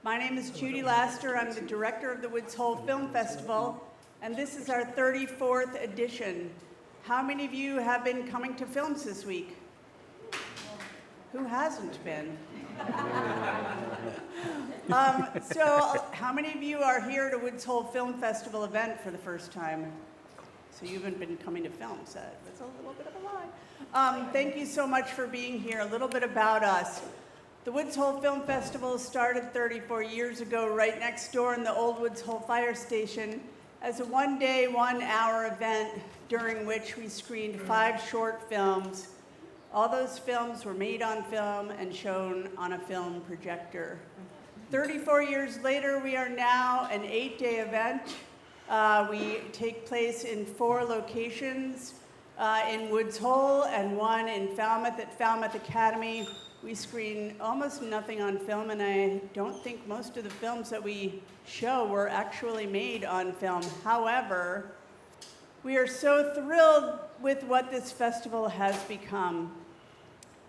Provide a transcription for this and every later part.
My name is Judy Laster. I'm the director of the Woods Hole Film Festival, and this is our 34th edition. How many of you have been coming to films this week? Who hasn't been? So how many of you are here at a Woods Hole Film Festival event for the first time? So you haven't been coming to films. That's a little bit of a lie. Thank you so much for being here. A little bit about us. The Woods Hole Film Festival started 34 years ago right next door in the old Woods Hole Fire Station as a one-day, one-hour event during which we screened 5 short films. All those films were made on film and shown on a film projector. 34 years later, we are now an 8-day event. We take place in 4 locations in Woods Hole and 1 in Falmouth at Falmouth Academy. We screen almost nothing on film, and I don't think most of the films that we show were actually made on film. However, we are so thrilled with what this festival has become.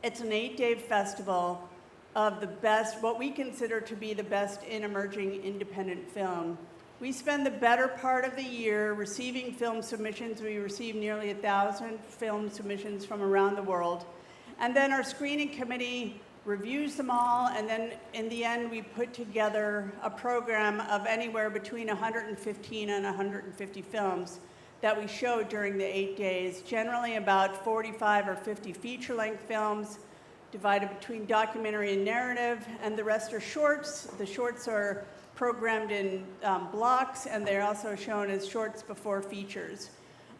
It's an 8-day festival of the best, what we consider to be the best in emerging independent film. We spend the better part of the year receiving film submissions. We receive nearly 1,000 film submissions from around the world. And then our screening committee reviews them all, and then in the end we put together a program of anywhere between 115 and 150 films that we show during the 8 days, generally about 45 or 50 feature-length films divided between documentary and narrative, and the rest are shorts. The shorts are programmed in blocks, and they're also shown as shorts before features.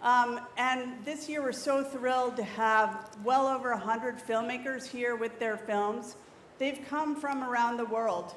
And this year we're so thrilled to have well over 100 filmmakers here with their films. They've come from around the world.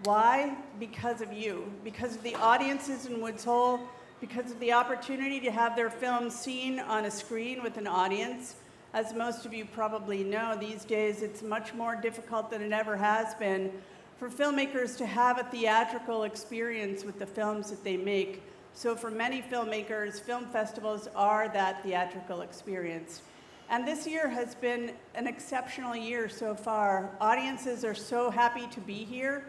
Why? Because of you, because of the audiences in Woods Hole, because of the opportunity to have their films seen on a screen with an audience. As most of you probably know, these days it's much more difficult than it ever has been for filmmakers to have a theatrical experience with the films that they make. So for many filmmakers, film festivals are that theatrical experience. And this year has been an exceptional year so far. Audiences are so happy to be here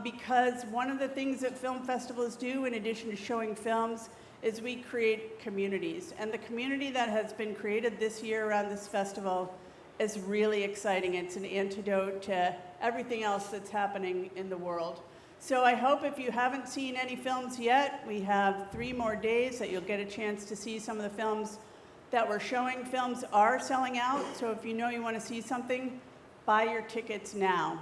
because one of the things that film festivals do, in addition to showing films, is we create communities. And the community that has been created this year around this festival is really exciting. It's an antidote to everything else that's happening in the world. So I hope if you haven't seen any films yet, we have 3 more days that you'll get a chance to see some of the films that we're showing. Films are selling out, so if you know you want to see something, buy your tickets now.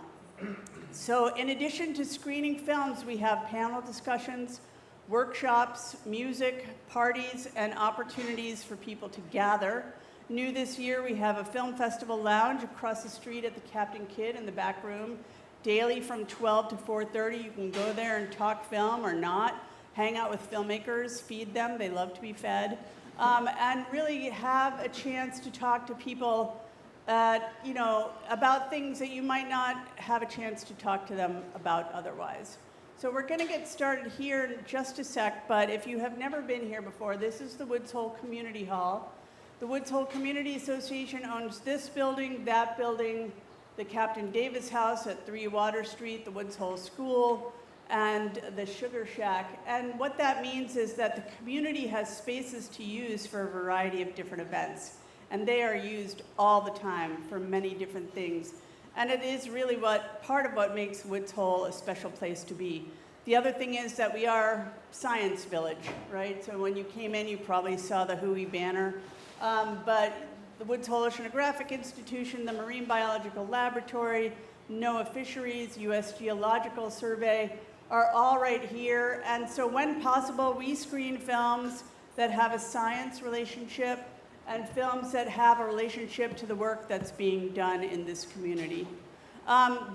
So in addition to screening films, we have panel discussions, workshops, music, parties, and opportunities for people to gather. New this year, we have a film festival lounge across the street at the Captain Kidd in the back room. Daily from 12 to 4:30, you can go there and talk film or not, hang out with filmmakers, feed them, they love to be fed, and really have a chance to talk to people about things that you might not have a chance to talk to them about otherwise. So we're gonna get started here in just a sec, but if you have never been here before, this is the Woods Hole Community Hall. The Woods Hole Community Association owns this building, that building, the Captain Davis House at 3 Water Street, the Woods Hole School, and the Sugar Shack. And what that means is that the community has spaces to use for a variety of different events. And they are used all the time for many different things. And it is really part of what makes Woods Hole a special place to be. The other thing is that we are Science Village, right? So when you came in, you probably saw the WHOI banner. But the Woods Hole Oceanographic Institution, the Marine Biological Laboratory, NOAA Fisheries, U.S. Geological Survey are all right here. And so when possible, we screen films that have a science relationship and films that have a relationship to the work that's being done in this community.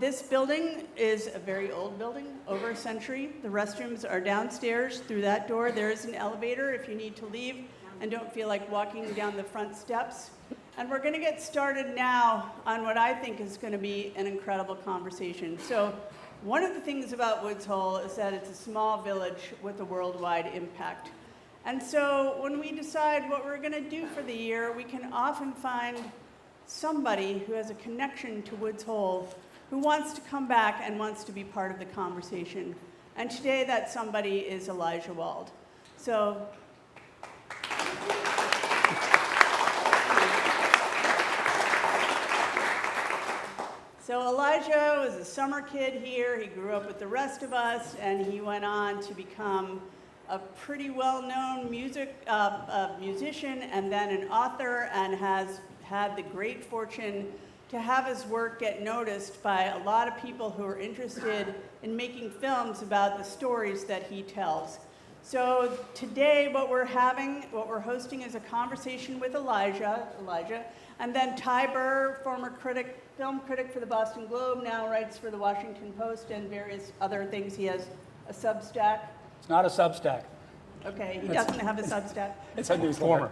This building is a very old building, over a century. The restrooms are downstairs through that door. There is an elevator if you need to leave and don't feel like walking down the front steps. And we're gonna get started now on what I think is gonna be an incredible conversation. So one of the things about Woods Hole is that it's a small village with a worldwide impact. And so when we decide what we're gonna do for the year, we can often find somebody who has a connection to Woods Hole who wants to come back and wants to be part of the conversation. And today that somebody is Elijah Wald. So Elijah was a summer kid here. He grew up with the rest of us, and he went on to become a pretty well-known musician and then an author, and has had the great fortune to have his work get noticed by a lot of people who are interested in making films about the stories that he tells. So today what we're hosting is a conversation with Elijah, and then Ty Burr, former film critic for the Boston Globe, now writes for the Washington Post and various other things. He has a Substack. It's not a Substack. Okay, he doesn't have a Substack. It's a newsletter.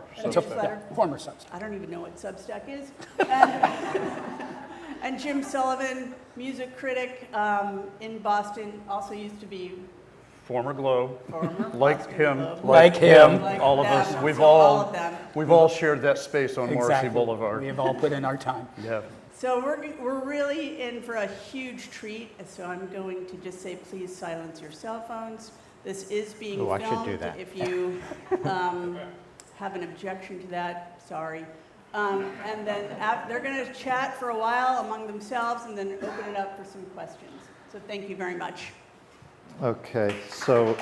Former Substack. I don't even know what Substack is. And Jim Sullivan, music critic in Boston, also used to be Former Globe, like him, all of us. We've all shared that space on Morrissey Boulevard. We've all put in our time. Yeah. So we're really in for a huge treat. So I'm going to just say, please silence your cell phones. This is being filmed. I should do that. If you have an objection to that, sorry. And then they're going to chat for a while among themselves and then open it up for some questions. So thank you very much. Okay, so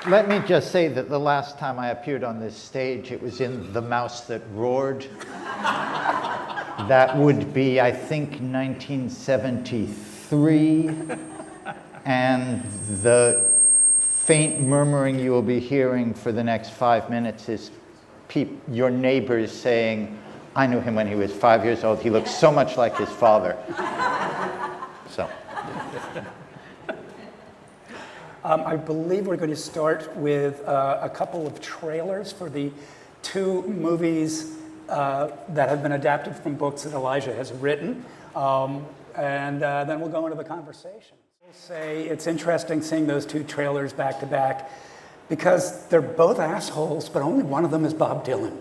let me just say that the last time I appeared on this stage, it was in The Mouse That Roared. That would be, I think, 1973. And the faint murmuring you will be hearing for the next 5 minutes is your neighbors saying, I knew him when he was 5 years old. He looks so much like his father. So. I believe we're going to start with a couple of trailers for the 2 movies that have been adapted from books that Elijah has written. And then we'll go into the conversation. I'll say it's interesting seeing those 2 trailers back to back because they're both assholes, but only one of them is Bob Dylan.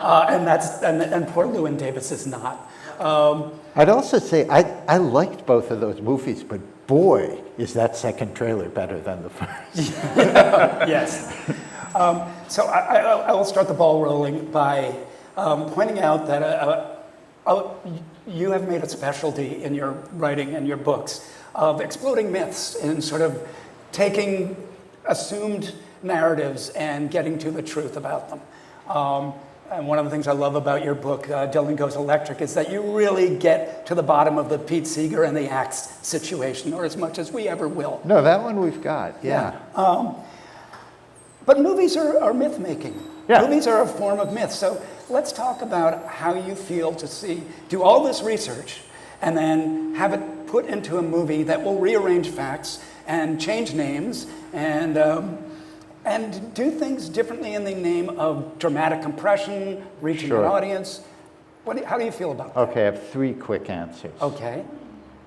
And poor Llewyn Davis is not. I'd also say I liked both of those movies, but boy, is that second trailer better than the first. Yes. So I will start the ball rolling by pointing out that you have made a specialty in your writing and your books of exploding myths and sort of taking assumed narratives and getting to the truth about them. And one of the things I love about your book, Dylan Goes Electric, is that you really get to the bottom of the Pete Seeger and the Axe situation, or as much as we ever will. No, that one we've got, yeah. But movies are myth-making. Yeah. Movies are a form of myth. So let's talk about how you feel to do all this research and then have it put into a movie that will rearrange facts and change names and do things differently in the name of dramatic compression, reaching an audience. How do you feel about that? Okay, I have 3 quick answers. Okay.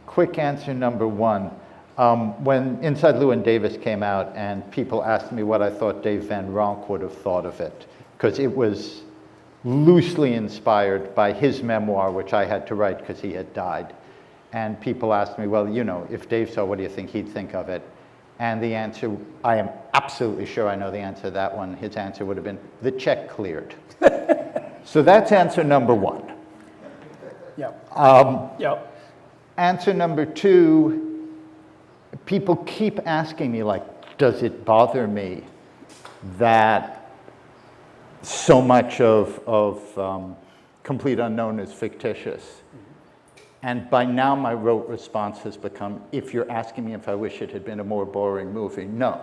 Quick answer number 1. When Inside Llewyn Davis came out and people asked me what I thought Dave Van Ronk would have thought of it, because it was loosely inspired by his memoir, which I had to write because he had died. And people asked me, well, if Dave saw, what do you think he'd think of it? And the answer, I am absolutely sure I know the answer to that one. His answer would have been, the check cleared. So that's answer number 1. Yep. Yep. Answer number 2, people keep asking me, does it bother me that so much of Complete Unknown is fictitious? And by now my rote response has become, if you're asking me if I wish it had been a more boring movie, no.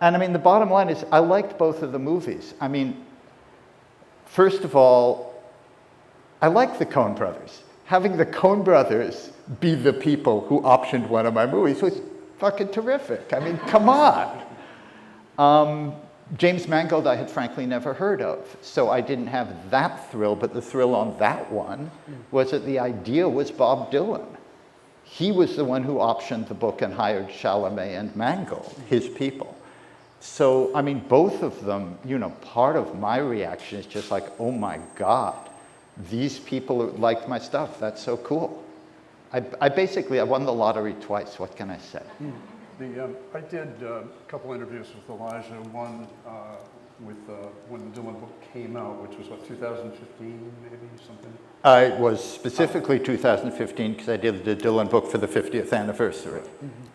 And the bottom line is I liked both of the movies. First of all, I like the Coen brothers. Having the Coen brothers be the people who optioned one of my movies was fucking terrific. Come on. James Mangold I had frankly never heard of, so I didn't have that thrill, but the thrill on that one was that the idea was Bob Dylan. He was the one who optioned the book and hired Chalamet and Mangold, his people. So, I mean, both of them, you know, part of my reaction is just like, oh my God, these people liked my stuff. That's so cool. I basically won the lottery twice. What can I say? I did a couple interviews with Elijah, one with when the Dylan book came out, which was what, 2015 maybe, something? It was specifically 2015 because I did the Dylan book for the 50th anniversary.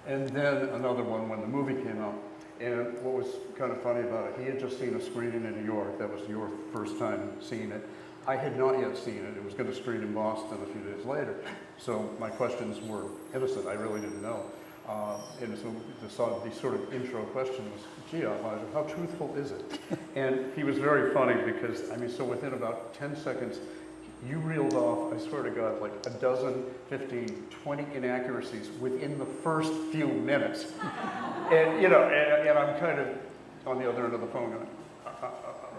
And then another one when the movie came out. And what was kind of funny about it, he had just seen a screening in New York. That was your first time seeing it. I had not yet seen it. It was going to screen in Boston a few days later. So my questions were innocent. I really didn't know. And so the sort of intro question was, gee, Elijah, how truthful is it? And he was very funny because, I mean, so within about 10 seconds, you reeled off, I swear to God, like a dozen, 15, 20 inaccuracies within the first few minutes. And, you know, and I'm kind of on the other end of the phone going,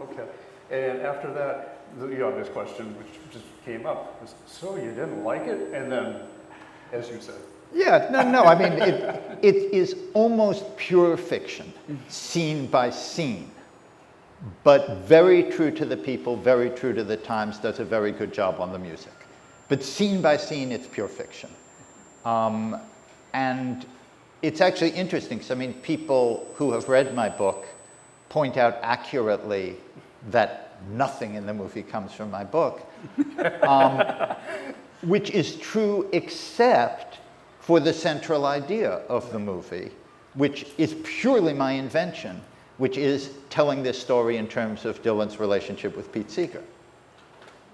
okay. And after that, the obvious question, which just came up, was, so you didn't like it? And then, as you said. Yeah, no, I mean, it is almost pure fiction, scene by scene, but very true to the people, very true to the times, does a very good job on the music. But scene by scene, it's pure fiction. And it's actually interesting, because I mean, people who have read my book point out accurately that nothing in the movie comes from my book, which is true except for the central idea of the movie, which is purely my invention, which is telling this story in terms of Dylan's relationship with Pete Seeger,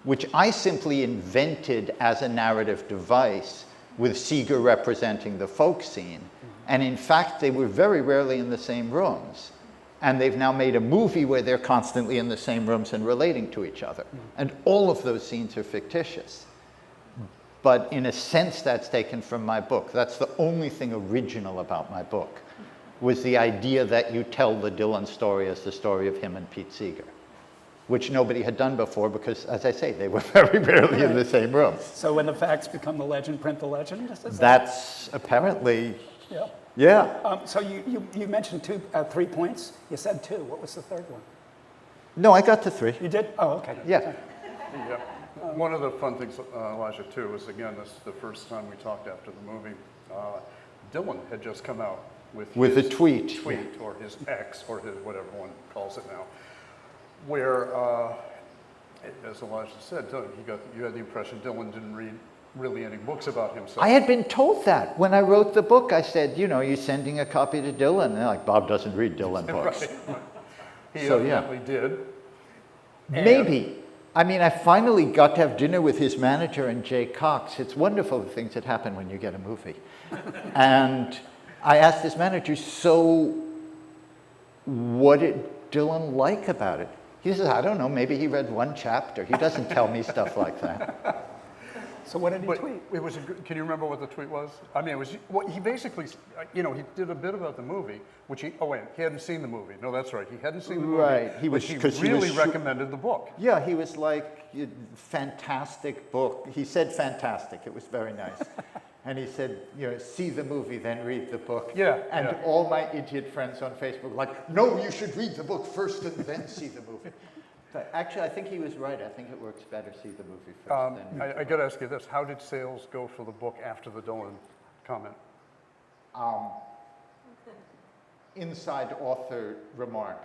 which I simply invented as a narrative device with Seeger representing the folk scene. And in fact, they were very rarely in the same rooms. And they've now made a movie where they're constantly in the same rooms and relating to each other. And all of those scenes are fictitious. But in a sense, that's taken from my book. That's the only thing original about my book, was the idea that you tell the Dylan story as the story of him and Pete Seeger, which nobody had done before because, as I say, they were very rarely in the same room. So when the facts become the legend, print the legend? That's apparently, Yeah. yeah. So you mentioned 3 points. You said 2. What was the third one? No, I got to 3. You did? Oh, okay. Yeah. Yeah. One of the fun things, Elijah, too, was, again, this is the first time we talked after the movie. Dylan had just come out with a his tweet. or his ex, or his whatever one calls it now, where, as Elijah said, you had the impression Dylan didn't read really any books about himself. I had been told that. When I wrote the book, I said, you know, you're sending a copy to Dylan. And they're like, Bob doesn't read Dylan books. Right. He So, evidently did. Maybe. I mean, I finally got to have dinner with his manager and Jay Cox. It's wonderful the things that happen when you get a movie. And I asked his manager, so what did Dylan like about it? He says, I don't know, maybe he read one chapter. He doesn't tell me stuff like that. So what did he tweet? It was can you remember what the tweet was? I mean, it was, he basically, you know, he did a bit about the movie, which he hadn't seen the movie. No, that's right, he hadn't seen the movie. Right. He really recommended the book. Yeah, he was like, fantastic book. He said fantastic, it was very nice. And he said, you know, see the movie, then read the book. Yeah. And all my idiot friends on Facebook were like, no, you should read the book first and then see the movie. But actually, I think he was right. I think it works better see the movie first. I got to ask you this. How did sales go for the book after the Dylan comment? Inside author remark,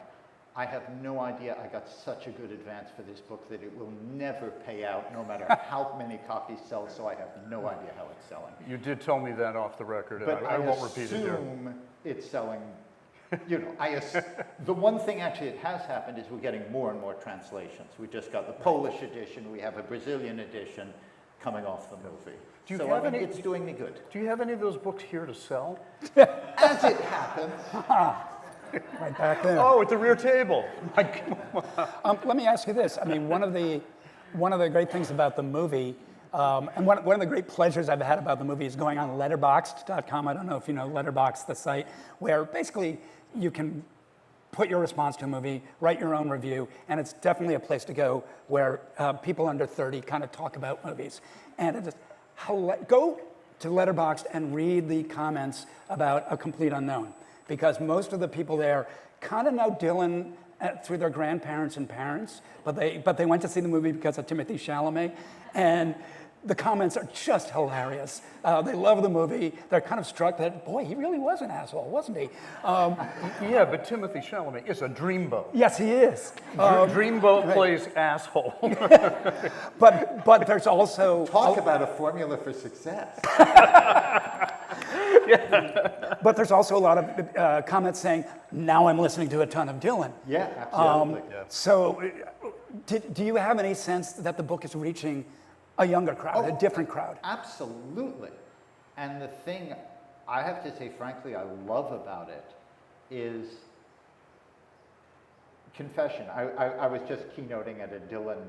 I have no idea. I got such a good advance for this book that it will never pay out no matter how many copies sell, so I have no idea how it's selling. You did tell me that off the record, and But I won't repeat it here. assume it's selling, you know, the one thing actually that has happened is we're getting more and more translations. We just got the Polish edition, we have a Brazilian edition coming off the movie. Do you So have I mean, any- it's doing me good. Do you have any of those books here to sell? As it happens, Right back there. Oh, at the rear table. Let me ask you this. I mean, one of the great things about the movie, and one of the great pleasures I've had about the movie is going on letterboxd.com. I don't know if you know Letterboxd, the site, where basically you can put your response to a movie, write your own review, and it's definitely a place to go where people under 30 kind of talk about movies. And it is, go to Letterboxd and read the comments about A Complete Unknown, because most of the people there kind of know Dylan through their grandparents and parents, but they went to see the movie because of Timothy Chalamet, and the comments are just hilarious. They love the movie. They're kind of struck that, boy, he really was an asshole, wasn't he? Yeah, but Timothy Chalamet is a dreamboat. Yes, he is. Dreamboat plays asshole. But there's also... Talk about a formula for success. But there's also a lot of comments saying, now I'm listening to a ton of Dylan. Yeah, absolutely. So do you have any sense that the book is reaching a younger crowd, a different crowd? Absolutely. And the thing I have to say, frankly, I love about it is confession. I was just keynoting at a Dylan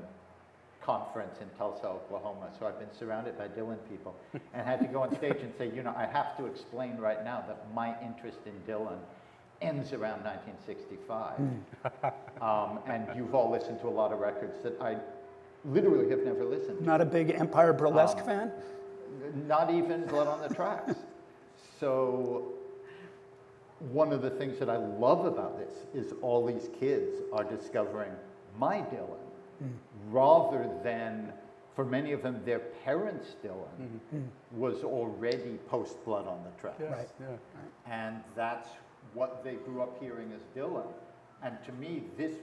conference in Tulsa, Oklahoma, so I've been surrounded by Dylan people and had to go on stage and say, I have to explain right now that my interest in Dylan ends around 1965. And you've all listened to a lot of records that I literally have never listened to. Not a big Empire Burlesque fan? Not even Blood on the Tracks. So one of the things that I love about this is all these kids are discovering my Dylan rather than, for many of them, their parents' Dylan was already post-Blood on the Tracks. Yes, Right. yeah. And that's what they grew up hearing as Dylan. And to me, this,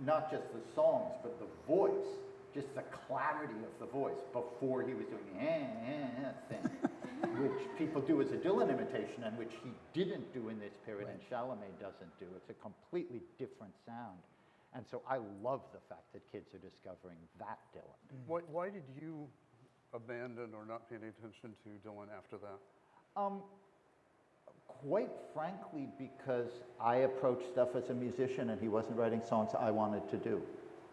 not just the songs, but the voice, just the clarity of the voice before he was doing the thing, which people do as a Dylan imitation and which he didn't do in this period and Chalamet doesn't do. It's a completely different sound. And so I love the fact that kids are discovering that Dylan. Why did you abandon or not pay any attention to Dylan after that? Quite frankly, because I approached stuff as a musician and he wasn't writing songs I wanted to do.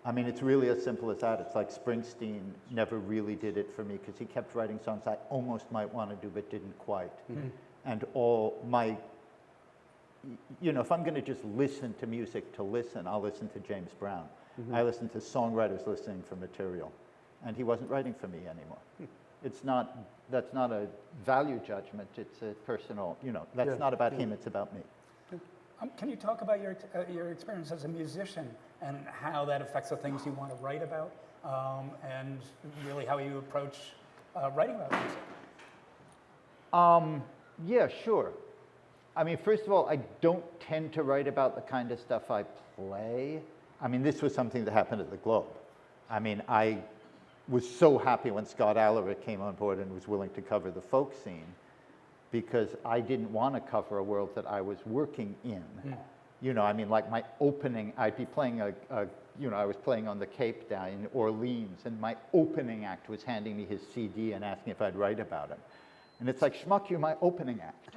I mean, it's really as simple as that. It's like Springsteen never really did it for me because he kept writing songs I almost might want to do but didn't quite. And all my, if I'm going to just listen to music to listen, I'll listen to James Brown. I listen to songwriters listening for material. And he wasn't writing for me anymore. That's not a value judgment, it's a personal, that's not about him, it's about me. Can you talk about your experience as a musician and how that affects the things you want to write about, and really how you approach writing about music? Yeah, sure. I mean, first of all, I don't tend to write about the kind of stuff I play. I mean, this was something that happened at the Globe. I mean, I was so happy when Scott Alaric came on board and was willing to cover the folk scene, because I didn't want to cover a world that I was working in. I mean, like my opening, I'd be playing I was playing on the Cape down in Orleans, and my opening act was handing me his CD and asking if I'd write about him. And it's like, schmuck, you're my opening act.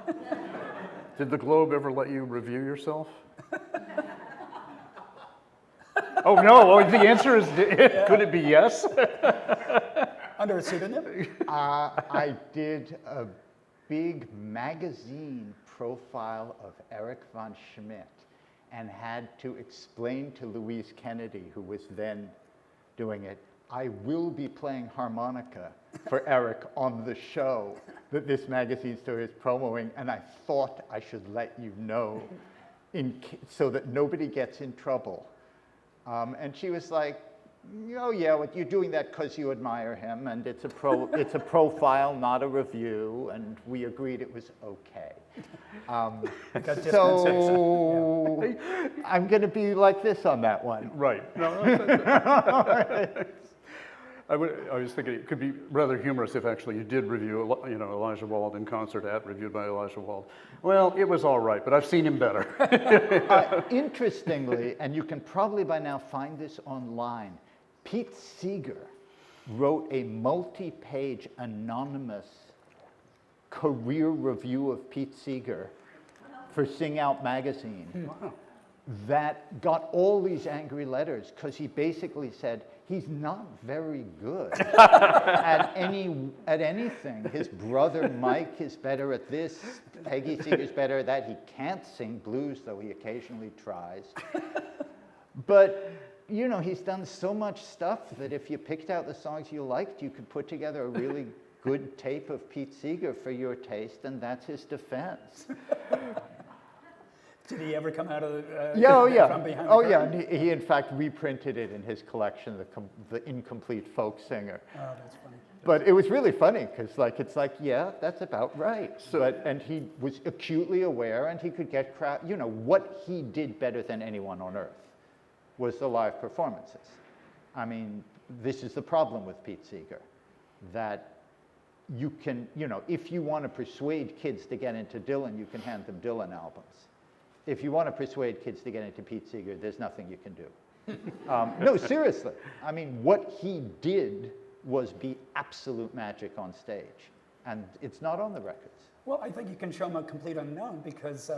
Did the Globe ever let you review yourself? Oh, no. The answer is, could it be yes? Under a pseudonym? I did a big magazine profile of Erich von Schmidt and had to explain to Louise Kennedy, who was then doing it, I will be playing harmonica for Erich on the show that this magazine story is promoting, and I thought I should let you know so that nobody gets in trouble. And she was like, oh yeah, well, you're doing that because you admire him, and it's a profile, not a review, and we agreed it was okay. So I'm going to be like this on that one. Right. No, I was thinking it could be rather humorous if actually you did review, Elijah Wald in concert reviewed by Elijah Wald. Well, it was all right, but I've seen him better. Interestingly, and you can probably by now find this online, Pete Seeger wrote a multi-page anonymous career review of Pete Seeger for Sing Out magazine. Wow. That got all these angry letters because he basically said he's not very good at anything. His brother Mike is better at this. Peggy Seeger's better at that. He can't sing blues, though he occasionally tries. But he's done so much stuff that if you picked out the songs you liked, you could put together a really good tape of Pete Seeger for your taste, and that's his defense. Did he ever come out of the, Yeah, oh yeah. from behind the Oh yeah, curtain? and he in fact reprinted it in his collection, the Incomplete Folk Singer. Oh, that's funny. But it was really funny because it's like, yeah, that's about right. And he was acutely aware, and he could get what he did better than anyone on earth was the live performances. I mean, this is the problem with Pete Seeger, that you can, if you want to persuade kids to get into Dylan, you can hand them Dylan albums. If you want to persuade kids to get into Pete Seeger, there's nothing you can do. No, seriously. I mean, what he did was be absolute magic on stage. And it's not on the records. Well, I think you can show him a complete unknown because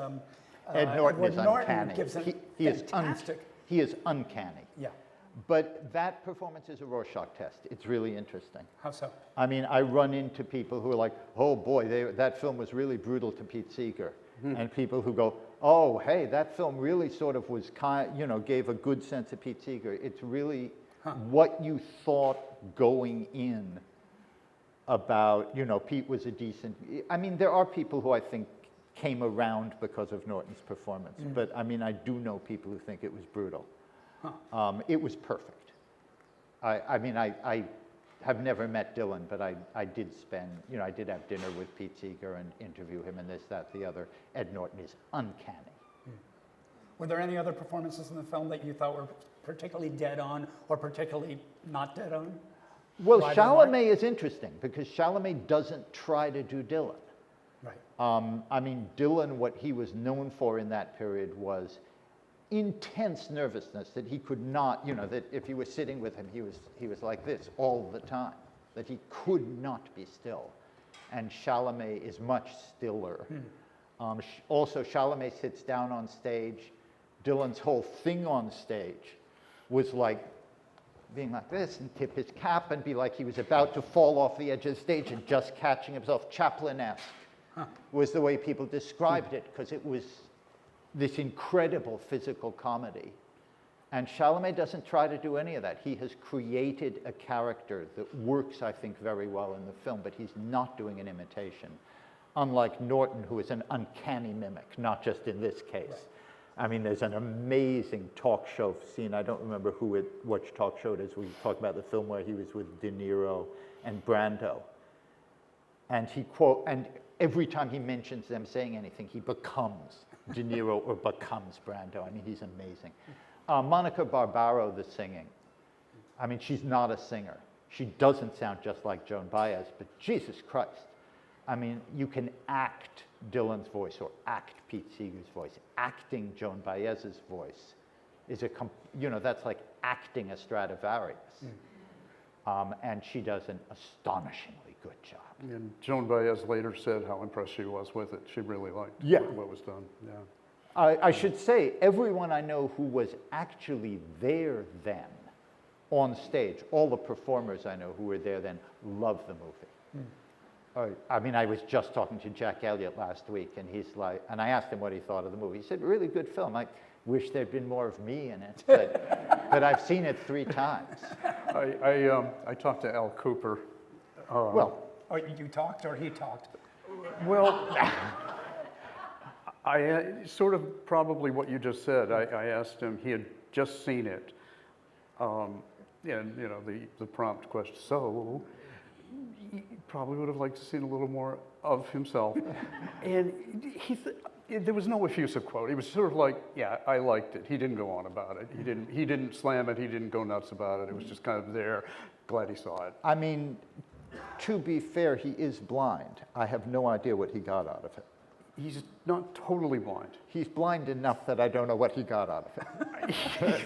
Ed Norton is Norton uncanny. gives him He is fantastic. he is uncanny. Yeah. But that performance is a Rorschach test. It's really interesting. How so? I mean, I run into people who are like, oh boy, that film was really brutal to Pete Seeger. And people who go, oh, hey, that film really sort of was gave a good sense of Pete Seeger. It's really what you thought going in about, Pete was a decent, I mean, there are people who I think came around because of Norton's performance. But I mean, I do know people who think it was brutal. It was perfect. I mean, I have never met Dylan, but I did spend, I did have dinner with Pete Seeger and interview him and this, that, the other. Ed Norton is uncanny. Were there any other performances in the film that you thought were particularly dead on or particularly not dead on? Well, Right or Chalamet is interesting because Chalamet doesn't try to do Dylan. Right. I mean, Dylan, what he was known for in that period was intense nervousness, that he could not, that if you were sitting with him, he was like this all the time, that he could not be still. And Chalamet is much stiller. Also, Chalamet sits down on stage. Dylan's whole thing on stage was like being like this and tip his cap and be like he was about to fall off the edge of the stage and just catching himself. Chaplin-esque was the way people described it, because it was this incredible physical comedy. And Chalamet doesn't try to do any of that. He has created a character that works, I think, very well in the film, but he's not doing an imitation. Unlike Norton, who is an uncanny mimic, not just in this case. Right. I mean, there's an amazing talk show scene. I don't remember which talk show it is. We talk about the film where he was with De Niro and Brando. And and every time he mentions them saying anything, he becomes De Niro or becomes Brando. I mean, he's amazing. Monica Barbaro, the singing. I mean, she's not a singer. She doesn't sound just like Joan Baez, but Jesus Christ. I mean, you can act Dylan's voice or act Pete Seeger's voice. Acting Joan Baez's voice is that's like acting a Stradivarius. And she does an astonishingly good job. And Joan Baez later said how impressed she was with it. She really liked what was done. Yeah. I should say, everyone I know who was actually there then on stage, all the performers I know who were there then, loved the movie. I mean, I was just talking to Jack Elliott last week, and he's like, and I asked him what he thought of the movie. He said, really good film. I wish there'd been more of me in it, but I've seen it 3 times. I talked to Al Cooper. Or you talked or he talked? Well, I sort of probably what you just said. I asked him, he had just seen it. And, the prompt question, so he probably would have liked to see a little more of himself. And there was no effusive quote. He was sort of like, yeah, I liked it. He didn't go on about it. He didn't slam it. He didn't go nuts about it. It was just kind of there. Glad he saw it. I mean, to be fair, he is blind. I have no idea what he got out of it. He's not totally blind. He's blind enough that I don't know what he got out of it.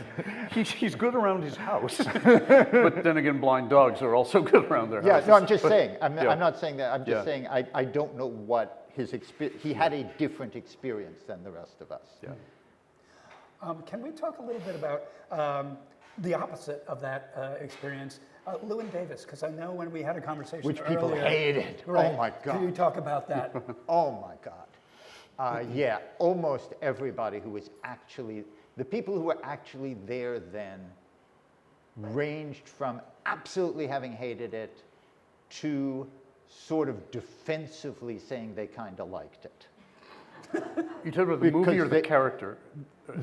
He's good around his house. But then again, blind dogs are also good around their houses. Yeah, no, I'm just saying. I'm not saying that. I'm just saying I don't know what his experience. He had a different experience than the rest of us. Yeah. Can we talk a little bit about the opposite of that experience? Llewyn Davis, because I know when we had a conversation Which people earlier, hated. Right. Oh my God. Can you talk about that? Oh my God. Yeah, almost everybody who was actually, the people who were actually there then ranged from absolutely having hated it to sort of defensively saying they kind of liked it. You talking about the movie Because or the character?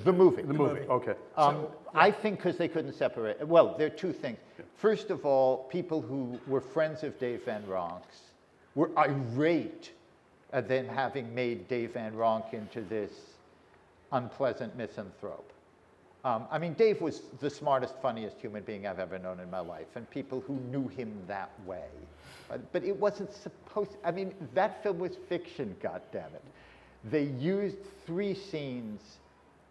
The movie. The movie, okay. I think because they couldn't separate. Well, there are two things. First of all, people who were friends of Dave Van Ronk's were irate at them having made Dave Van Ronk into this unpleasant misanthrope. I mean, Dave was the smartest, funniest human being I've ever known in my life, and people who knew him that way. But it wasn't supposed, I mean, that film was fiction, goddammit. They used 3 scenes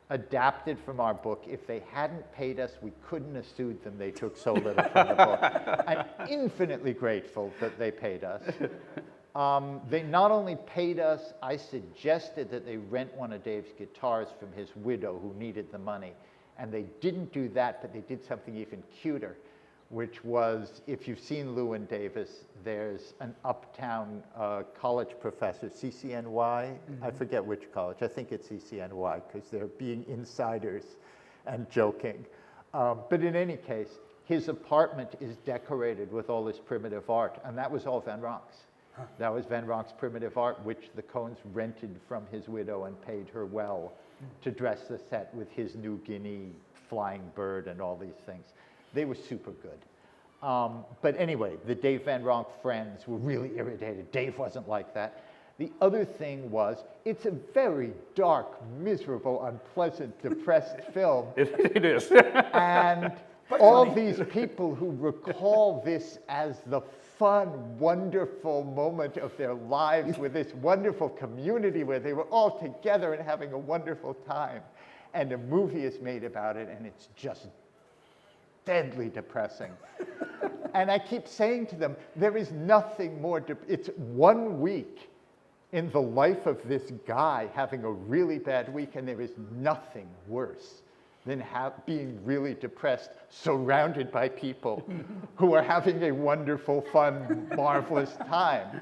adapted from our book. If they hadn't paid us, we couldn't have sued them. They took so little from the book. I'm infinitely grateful that they paid us. They not only paid us, I suggested that they rent one of Dave's guitars from his widow who needed the money. And they didn't do that, but they did something even cuter, which was, if you've seen Llewyn Davis, there's an uptown college professor, CCNY, I forget which college, I think it's CCNY, because they're being insiders and joking. But in any case, his apartment is decorated with all this primitive art, and that was all Van Ronk's. That was Van Ronk's primitive art, which the Coens rented from his widow and paid her well to dress the set with his New Guinea flying bird and all these things. They were super good. But anyway, the Dave Van Ronk friends were really irritated. Dave wasn't like that. The other thing was, it's a very dark, miserable, unpleasant, depressed film. It is. And all these people who recall this as the fun, wonderful moment of their lives with this wonderful community where they were all together and having a wonderful time. And a movie is made about it, and it's just deadly depressing. And I keep saying to them, there is nothing more, it's 1 week in the life of this guy having a really bad week, and there is nothing worse than being really depressed, surrounded by people who are having a wonderful, fun, marvelous time.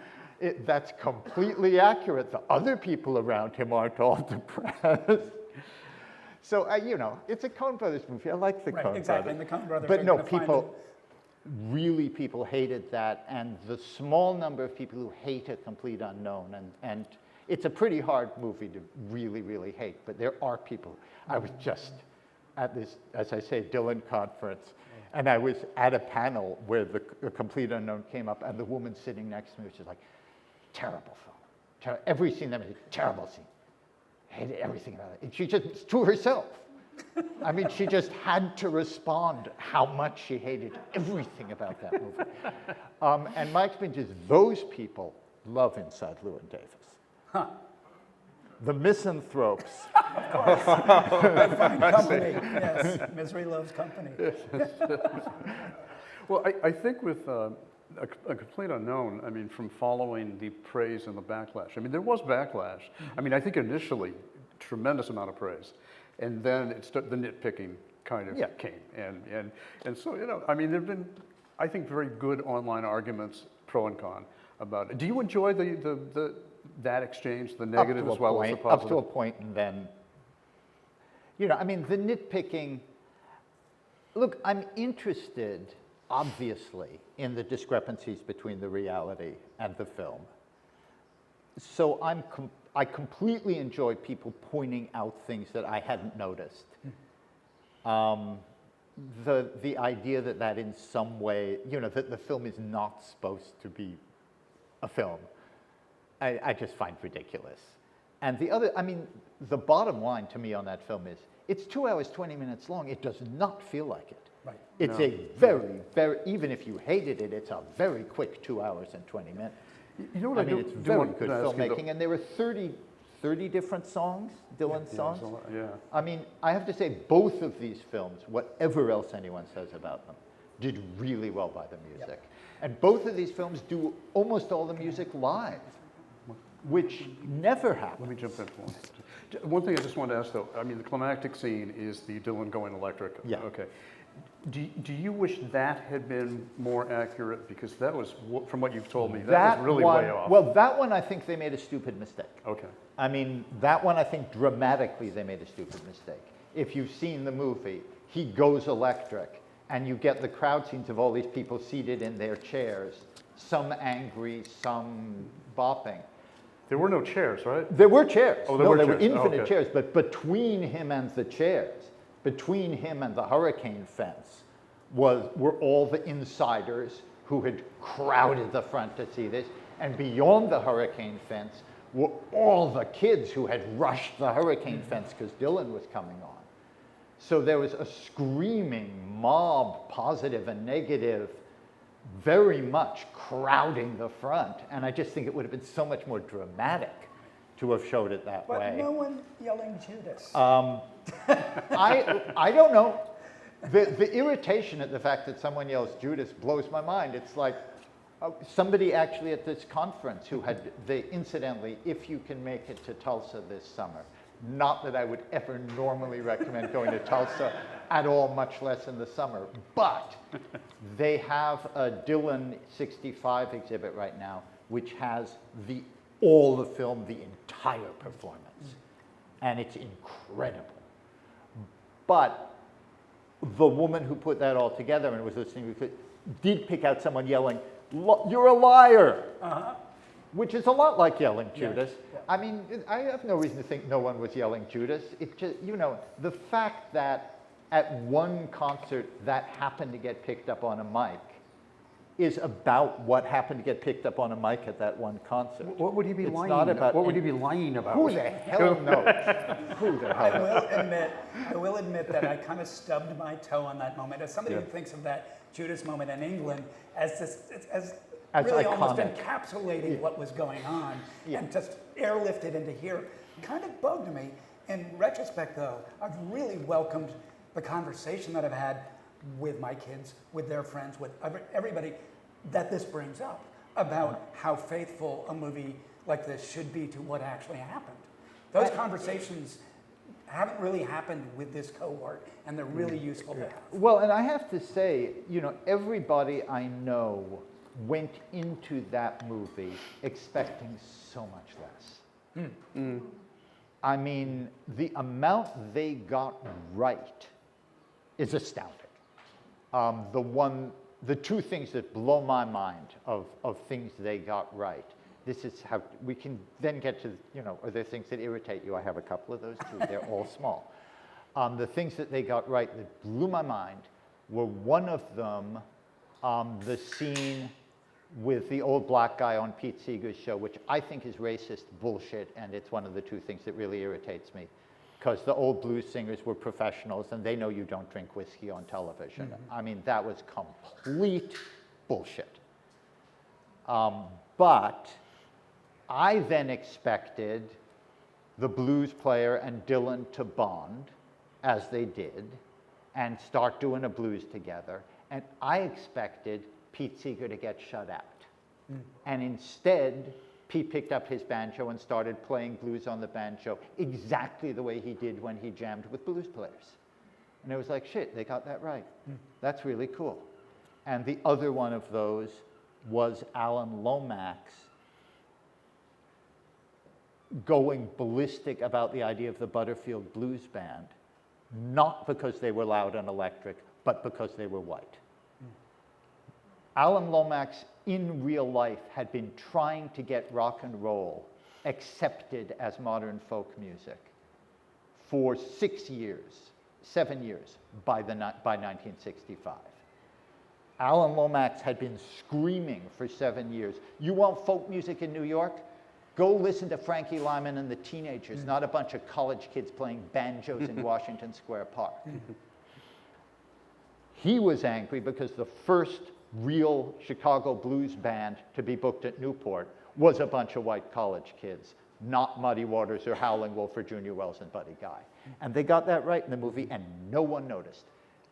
That's completely accurate. The other people around him aren't all depressed. So, you know, it's a Coen Brothers movie. I like the Coen exactly. Brothers. And the Coen Brothers But are no, gonna find people hated that, and the small number of people who hate A Complete Unknown, and it's a pretty hard movie to really, really hate, but there are people. I was just at this, as I say, Dylan conference, and I was at a panel where the Complete Unknown came up, and the woman sitting next to me was just like, terrible film. Every scene, that was a terrible scene. Hated everything about it. And she just, to herself. I mean, she just had to respond how much she hated everything about that movie. And my experience is those people love Inside Llewyn Davis. Huh. The misanthropes. They find company. Yes, misery loves company. Well, I think with a Complete Unknown, I mean, from following the praise and the backlash, I mean, there was backlash. I mean, I think initially, tremendous amount of praise. And then the nitpicking kind of came. And so, you know, I mean, there have been, I think, very good online arguments, pro and con, about it. Do you enjoy that exchange, the negative as well as the positive? Up to a point, and then, you know, I mean, the nitpicking, look, I'm interested, obviously, in the discrepancies between the reality and the film. So I completely enjoy people pointing out things that I hadn't noticed. The idea that in some way, you know, that the film is not supposed to be a film, I just find ridiculous. And the other, I mean, the bottom line to me on that film is, it's 2 hours, 20 minutes long. It does not feel like it. Right. It's a very, very, even if you hated it, it's a very quick 2 hours and 20 minutes. You know what I mean, it's very good filmmaking, and there were 30 different songs, Dylan's songs. Yeah. I mean, I have to say, both of these films, whatever else anyone says about them, did really well by the music. And both of these films do almost all the music live, which never happens. Let me jump in for one. One thing I just wanted to ask, though, I mean, the climactic scene is the Dylan going electric. Yeah. Okay. Do you wish that had been more accurate? Because that was, from what you've told me, that was really way off. Well, that one, I think they made a stupid mistake. Okay. I mean, that one, I think dramatically they made a stupid mistake. If you've seen the movie, he goes electric, and you get the crowd scenes of all these people seated in their chairs, some angry, some bopping. There were no chairs, right? There were chairs. Oh, there no, were there were chairs. Oh, infinite okay. chairs, but between him and the chairs, between him and the hurricane fence, were all the insiders who had crowded the front to see this, and beyond the hurricane fence were all the kids who had rushed the hurricane fence because Dylan was coming on. So there was a screaming mob, positive and negative, very much crowding the front, and I just think it would have been so much more dramatic to have showed it that But way. no one yelling Judas. I don't know. The irritation at the fact that someone yells Judas blows my mind. It's like somebody actually at this conference who had, incidentally, if you can make it to Tulsa this summer, not that I would ever normally recommend going to Tulsa at all, much less in the summer, but they have a Dylan 65 exhibit right now, which has all the film, the entire performance, and it's incredible. But the woman who put that all together and was listening did pick out someone yelling, "You're a liar," which is a lot like yelling Judas. Yeah. I mean, I have no reason to think no one was yelling Judas. It just, the fact that at one concert that happened to get picked up on a mic is about what happened to get picked up on a mic at that one concert. What would he be It's lying not about? about What would he be lying about? Who the hell knows? Who the hell knows? I will admit that I kind of stubbed my toe on that moment. As somebody who thinks of that Judas moment in England as really almost iconic. encapsulating what was going on Yeah. and just airlifted into here, kind of bugged me. In retrospect, though, I've really welcomed the conversation that I've had with my kids, with their friends, with everybody that this brings up about how faithful a movie like this should be to what actually happened. Those conversations haven't really happened with this cohort, and they're really useful to have. Well, and I have to say, everybody I know went into that movie expecting so much less. I mean, the amount they got right is astounding. The two things that blow my mind of things they got right. This is how we can then get to, are there things that irritate you? I have a couple of those too. They're all small. The things that they got right that blew my mind were, one of them, the scene with the old black guy on Pete Seeger's show, which I think is racist bullshit, and it's one of the two things that really irritates me. Because the old blues singers were professionals, and they know you don't drink whiskey on television. I mean, that was complete bullshit. But I then expected the blues player and Dylan to bond, as they did, and start doing a blues together. And I expected Pete Seeger to get shut out. And instead, Pete picked up his banjo and started playing blues on the banjo exactly the way he did when he jammed with blues players. And it was like, shit, they got that right. That's really cool. And the other one of those was Alan Lomax going ballistic about the idea of the Butterfield Blues Band, not because they were loud and electric, but because they were white. Alan Lomax, in real life, had been trying to get rock and roll accepted as modern folk music for 7 years by 1965. Alan Lomax had been screaming for 7 years, you want folk music in New York? Go listen to Frankie Lyman and the Teenagers, not a bunch of college kids playing banjos in Washington Square Park. He was angry because the first real Chicago blues band to be booked at Newport was a bunch of white college kids, not Muddy Waters or Howlin' Wolf or Junior Wells and Buddy Guy. And they got that right in the movie, and no one noticed.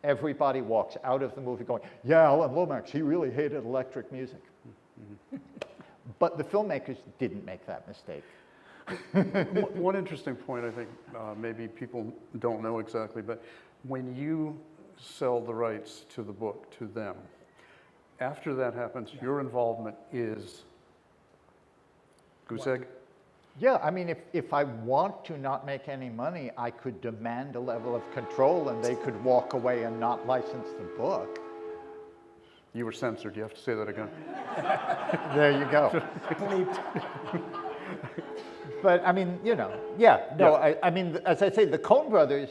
Everybody walks out of the movie going, yeah, Alan Lomax, he really hated electric music. But the filmmakers didn't make that mistake. One interesting point, I think, maybe people don't know exactly, but when you sell the rights to the book to them, after that happens, your involvement is goose egg? Yeah, I mean, if I want to not make any money, I could demand a level of control and they could walk away and not license the book. You were censored. You have to say that again. There you go. Bleeped. But I mean, I mean, as I say, the Coen brothers,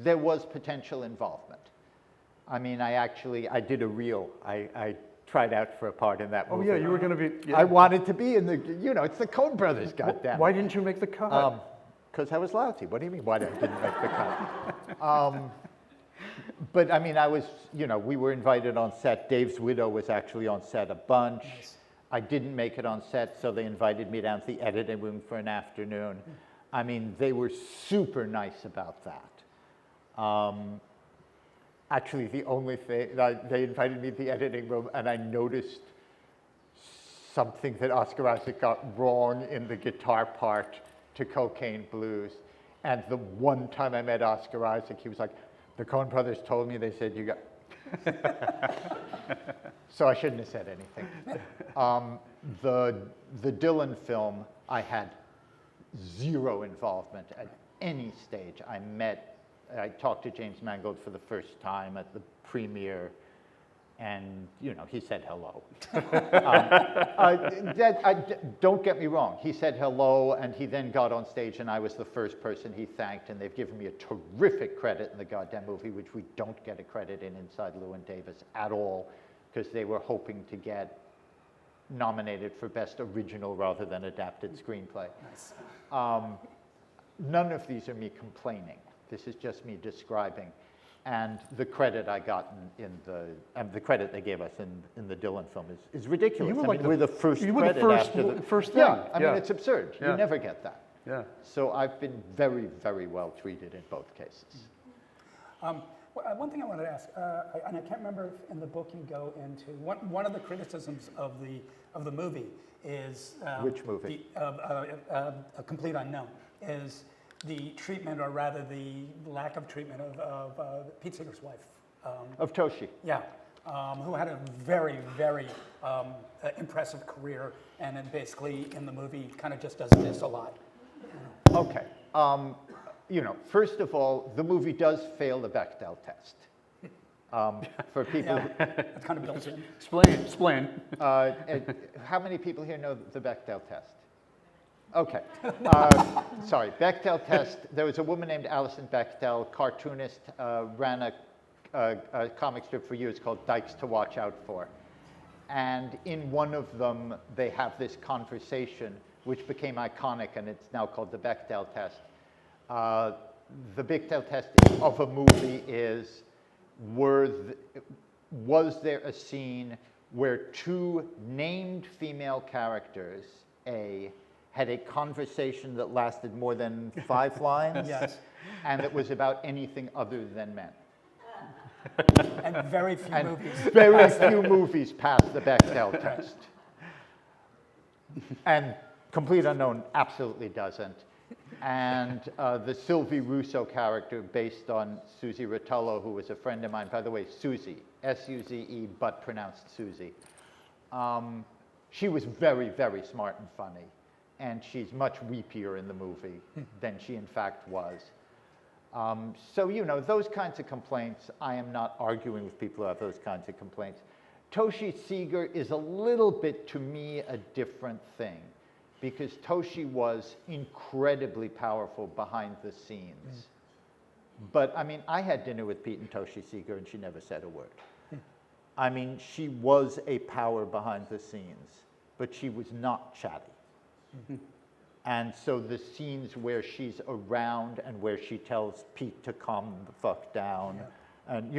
there was potential involvement. I mean, I did a reel. I tried out for a part in that Oh movie. yeah, you were going to be. Yeah. I wanted to be in the, it's the Coen brothers, goddammit. Why didn't you make the cut? Because I was lousy. What do you mean, why didn't make the cut? But I mean, we were invited on set. Dave's widow was actually on set a bunch. Nice. I didn't make it on set, so they invited me down to the editing room for an afternoon. I mean, they were super nice about that. Actually, the only thing, they invited me to the editing room, and I noticed something that Oscar Isaac got wrong in the guitar part to Cocaine Blues. And the one time I met Oscar Isaac, he was like, the Coen brothers told me, they said you got... So I shouldn't have said anything. The Dylan film, I had zero involvement at any stage. I talked to James Mangold for the first time at the premiere, and he said hello. Don't get me wrong, he said hello, and he then got on stage, and I was the first person he thanked, and they've given me a terrific credit in the goddamn movie, which we don't get a credit in Inside Llewyn Davis at all, because they were hoping to get nominated for Best Original rather than Adapted Screenplay. Nice. None of these are me complaining. This is just me describing. And the credit I got the credit they gave us in the Dylan film is ridiculous. You were like we're the first you were the credit first, after the first thing. Yeah, I mean, it's absurd. Yeah. You never get that. Yeah. So I've been very, very well treated in both cases. One thing I wanted to ask, and I can't remember if in the book you go into, one of the criticisms of the movie is... Which movie? A Complete Unknown, is the treatment, or rather the lack of treatment of Pete Seeger's wife. Of Toshi. Yeah, who had a very, very impressive career, and then basically in the movie kind of just does this a lot. Okay. First of all, the movie does fail the Bechdel test. For people, It's kind of built in. Explain. how many people here know the Bechdel test? Okay. Sorry, Bechdel test. There was a woman named Alison Bechdel, cartoonist, ran a comic strip for years called Dykes to Watch Out For. And in one of them, they have this conversation, which became iconic, and it's now called the Bechdel test. The Bechdel test of a movie is, was there a scene where two named female characters, A, had a conversation that lasted more than 5 lines, Yes. and that was about anything other than men. And very few movies. Very few movies pass the Bechdel test. And Complete Unknown absolutely doesn't. And the Sylvie Russo character, based on Susie Rotullo, who was a friend of mine, by the way, Susie, S-U-Z-E, but pronounced Susie. She was very, very smart and funny. And she's much weepier in the movie than she in fact was. So, those kinds of complaints, I am not arguing with people who have those kinds of complaints. Toshi Seeger is a little bit, to me, a different thing, because Toshi was incredibly powerful behind the scenes. But, I mean, I had dinner with Pete and Toshi Seeger, and she never said a word. I mean, she was a power behind the scenes, but she was not chatty. And so the scenes where she's around and where she tells Pete to calm the fuck down, and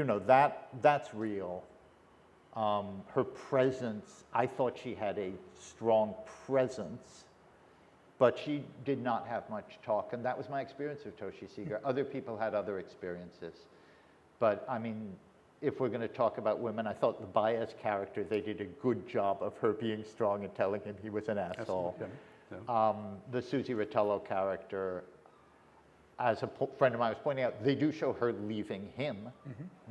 that's real. Her presence, I thought she had a strong presence, but she did not have much talk, and that was my experience of Toshi Seeger. Other people had other experiences. But I mean, if we're going to talk about women, I thought the Baez character, they did a good job of her being strong and telling him he was an asshole. Yeah. Yeah. The Susie Rotullo character, as a friend of mine was pointing out, they do show her leaving him,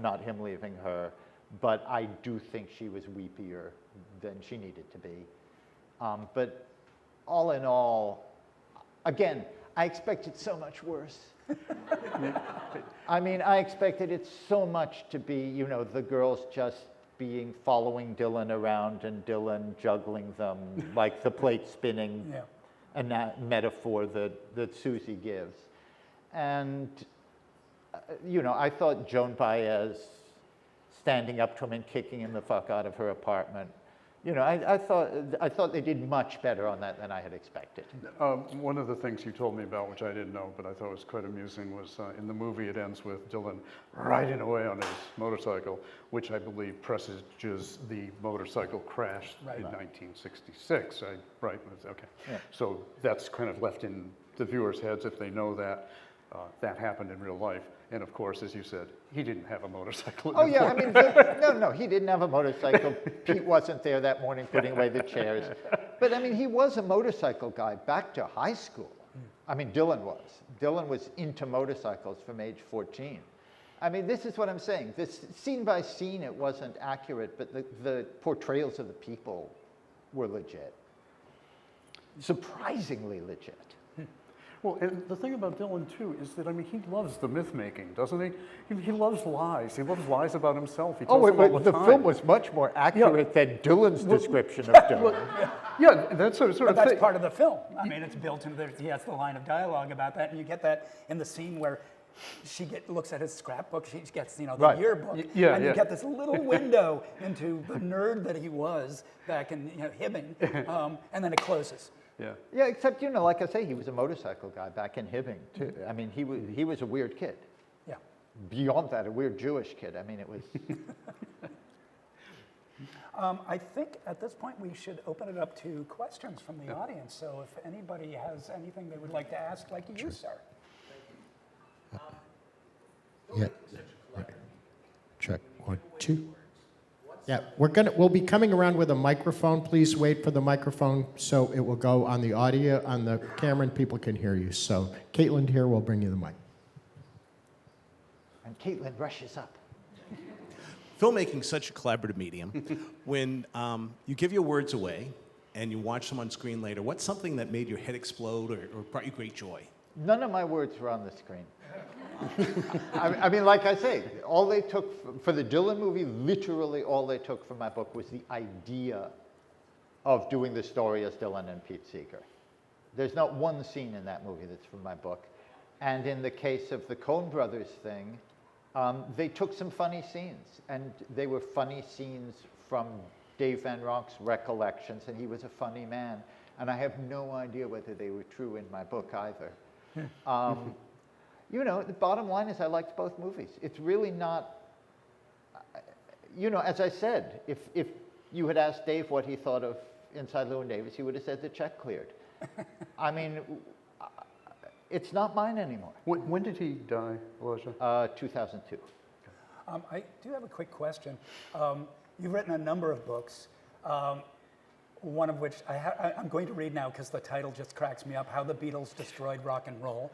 not him leaving her, but I do think she was weepier than she needed to be. But all in all, again, I expected so much worse. I mean, I expected it so much to be, the girls just following Dylan around and Dylan juggling them, like the plate spinning. Yeah. metaphor that Susie gives. And, you know, I thought Joan Baez standing up to him and kicking him the fuck out of her apartment, you know, I thought they did much better on that than I had expected. One of the things you told me about, which I didn't know, but I thought was quite amusing, was in the movie it ends with Dylan riding away on his motorcycle, which I believe presages the motorcycle crash in 1966. Right? Okay. Yeah. So that's kind of left in the viewers' heads if they know that that happened in real life. And of course, as you said, he didn't have a motorcycle. Oh yeah, I mean, no, he didn't have a motorcycle. Pete wasn't there that morning putting away the chairs. But I mean, he was a motorcycle guy back to high school. I mean, Dylan was. Dylan was into motorcycles from age 14. I mean, this is what I'm saying. This scene by scene, it wasn't accurate, but the portrayals of the people were legit. Surprisingly legit. Well, and the thing about Dylan, too, is that, I mean, he loves the myth-making, doesn't he? He loves lies. He loves lies about himself. He tells them all the time. film was much more accurate than Dylan's description of Dylan. Yeah, that's sort But of that's thing. part of the film. I mean, it's built into he has the line of dialogue about that, and you get that in the scene where she looks at his scrapbook, she gets, you know, the Right. yearbook, Yeah, and you yeah. get this little window into the nerd that he was back in, you know, Hibbing, and then it closes. Yeah. Yeah, except, you know, like I say, he was a motorcycle guy back in Hibbing, too. I mean, he was a weird kid. Yeah. Beyond that, a weird Jewish kid. I mean, it was... I think at this point we should open it up to questions from the audience. So if anybody has anything they would like to ask, like you, sir. Yeah. Right. Check 1, 2. Yeah, we'll be coming around with a microphone. Please wait for the microphone so it will go on the audio, on the camera, and people can hear you. So Caitlin here will bring you the mic. And Caitlin rushes up. Filmmaking is such a collaborative medium. When you give your words away and you watch them on screen later, what's something that made your head explode or brought you great joy? None of my words were on the screen. I mean, like I say, all they took for the Dylan movie, literally all they took from my book was the idea of doing the story as Dylan and Pete Seeger. There's not one scene in that movie that's from my book. And in the case of the Coen brothers thing, they took some funny scenes, and they were funny scenes from Dave Van Ronk's recollections, and he was a funny man. And I have no idea whether they were true in my book either. You know, the bottom line is I liked both movies. It's really not, you know, as I said, if you had asked Dave what he thought of Inside Llewyn Davis, he would have said the check cleared. I mean, it's not mine anymore. When did he die, Elijah? 2002. I do have a quick question. You've written a number of books, one of which I'm going to read now because the title just cracks me up, How the Beatles Destroyed Rock and Roll.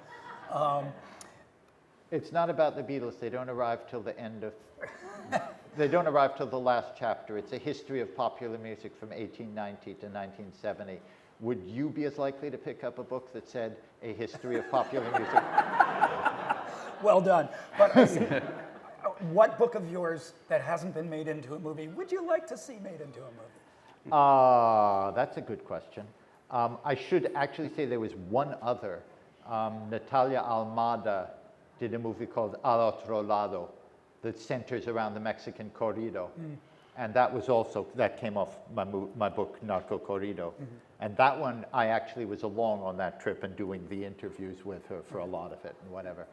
It's not about the Beatles. They don't arrive till the end of, they don't arrive till the last chapter. It's a history of popular music from 1890 to 1970. Would you be as likely to pick up a book that said a history of popular music? Well done. But listen, what book of yours that hasn't been made into a movie would you like to see made into a movie? That's a good question. I should actually say there was one other. Natalia Almada did a movie called Al Otro Lado that centers around the Mexican corrido. And that was also, that came off my book, Narcocorrido. And that one, I actually was along on that trip and doing the interviews with her for a lot of it and whatever.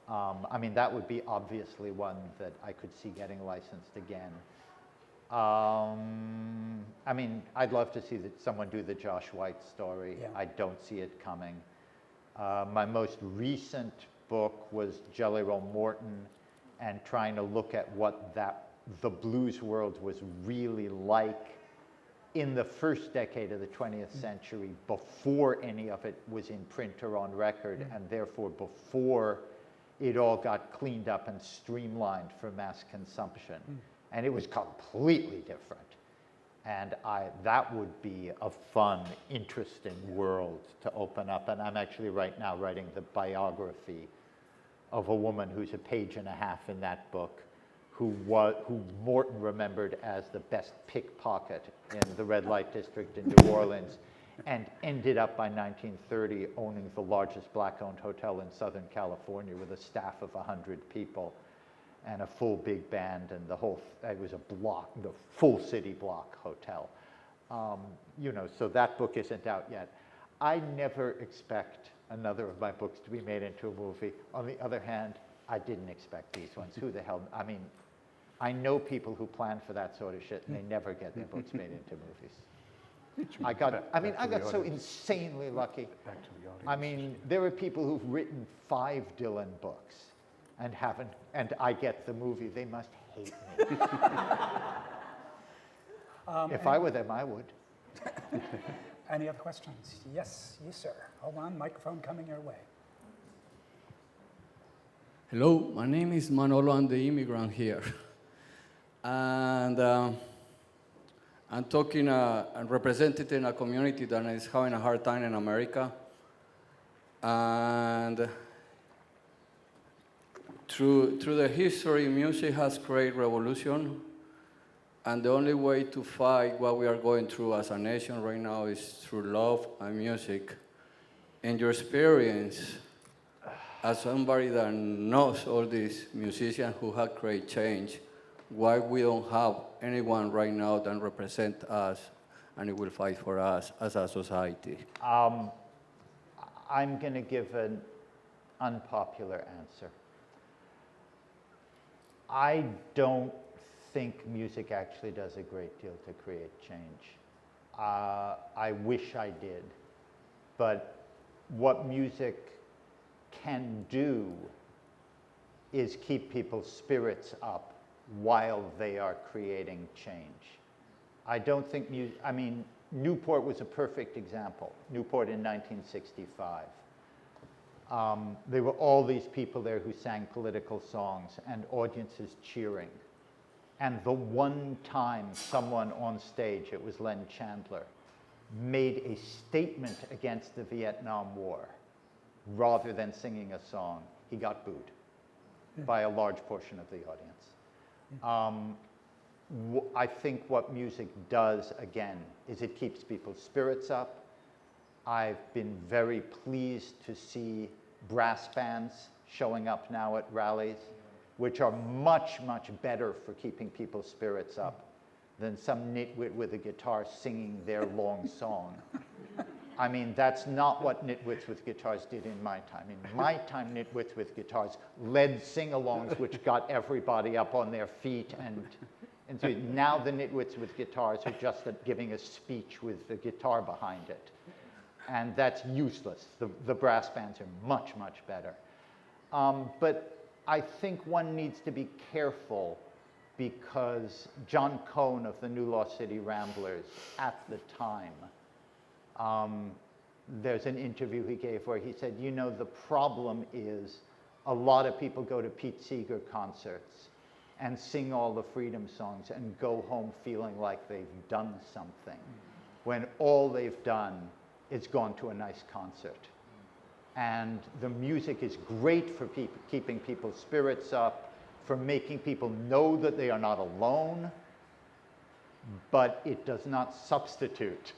I mean, that would be obviously one that I could see getting licensed again. I mean, I'd love to see someone do the Josh White story. Yeah. I don't see it coming. My most recent book was Jelly Roll Morton, and trying to look at what the blues world was really like in the first decade of the 20th century, before any of it was in print or on record, and therefore before it all got cleaned up and streamlined for mass consumption. And it was completely different. And that would be a fun, interesting world to open up. And I'm actually right now writing the biography of a woman who's a page and a half in that book, who Morton remembered as the best pickpocket in the red light district in New Orleans. and ended up by 1930 owning the largest black-owned hotel in Southern California with a staff of 100 people and a full big band, and it was a block, the full city block hotel. You know, so that book isn't out yet. I never expect another of my books to be made into a movie. On the other hand, I didn't expect these ones. Who the hell, I mean, I know people who plan for that sort of shit and they never get their books made into movies. I got so insanely lucky. Back to the audience. I mean, there are people who've written 5 Dylan books and haven't, and I get the movie. They must hate me. If I were them, I would. Any other questions? Yes, you, sir. Hold on, microphone coming your way. Hello, my name is Manolo. I'm the immigrant here. And I'm talking and representing a community that is having a hard time in America. And through the history, music has created revolution. And the only way to fight what we are going through as a nation right now is through love and music. In your experience, as somebody that knows all these musicians who have created change, why we don't have anyone right now that represent us and it will fight for us as a society? I'm going to give an unpopular answer. I don't think music actually does a great deal to create change. I wish I did. But what music can do is keep people's spirits up while they are creating change. I don't think I mean, Newport was a perfect example. Newport in 1965. There were all these people there who sang political songs and audiences cheering. And the one time someone on stage, it was Len Chandler, made a statement against the Vietnam War rather than singing a song, he got booed by a large portion of the audience. I think what music does, again, is it keeps people's spirits up. I've been very pleased to see brass bands showing up now at rallies, which are much, much better for keeping people's spirits up than some nitwit with a guitar singing their long song. I mean, that's not what nitwits with guitars did in my time. In my time, nitwits with guitars led sing-alongs, which got everybody up on their feet. And so now the nitwits with guitars are just giving a speech with the guitar behind it. And that's useless. The brass bands are much, much better. But I think one needs to be careful because John Coen of the New Lost City Ramblers at the time, there's an interview he gave where he said, you know, the problem is a lot of people go to Pete Seeger concerts and sing all the freedom songs and go home feeling like they've done something, when all they've done is gone to a nice concert. And the music is great for keeping people's spirits up, for making people know that they are not alone, but it does not substitute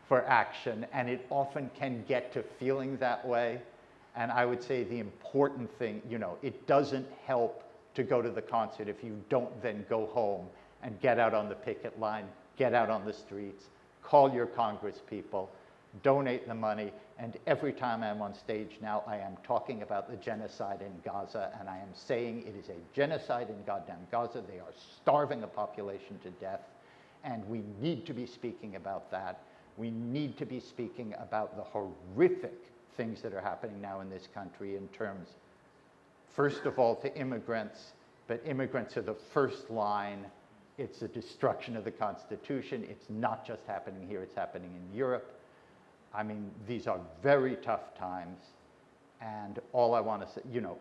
for action, and it often can get to feeling that way. And I would say the important thing, you know, it doesn't help to go to the concert if you don't then go home and get out on the picket line, get out on the streets, call your Congress people, donate the money, and every time I'm on stage now, I am talking about the genocide in Gaza, and I am saying it is a genocide in goddamn Gaza. They are starving a population to death, and we need to be speaking about that. We need to be speaking about the horrific things that are happening now in this country in terms, first of all, to immigrants, but immigrants are the first line. It's the destruction of the Constitution. It's not just happening here, it's happening in Europe. I mean, these are very tough times, and all I want to say, you know,